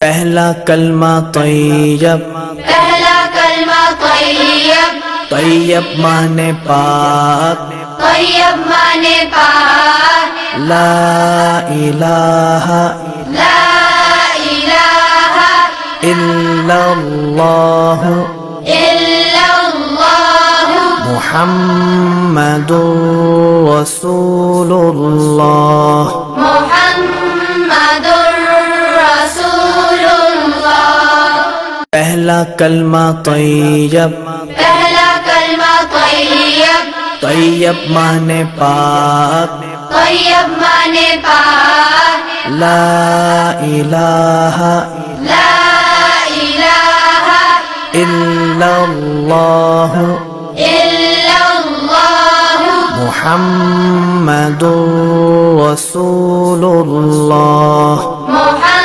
پہلا کلمہ طیب، پہلا کلمہ طیب، طیب مانے پاک، طیب مانے پاک، لا الہ لا الہ الا اللہ الا اللہ محمد رسول اللہ۔ محمد رسول اللہ۔ پہلا کلمہ طیب، پہلا کلمہ طیب، طیب مانے پاک، طیب مانے پاک، لا الہ لا الہ الا اللہ الا اللہ محمد رسول اللہ۔ محمد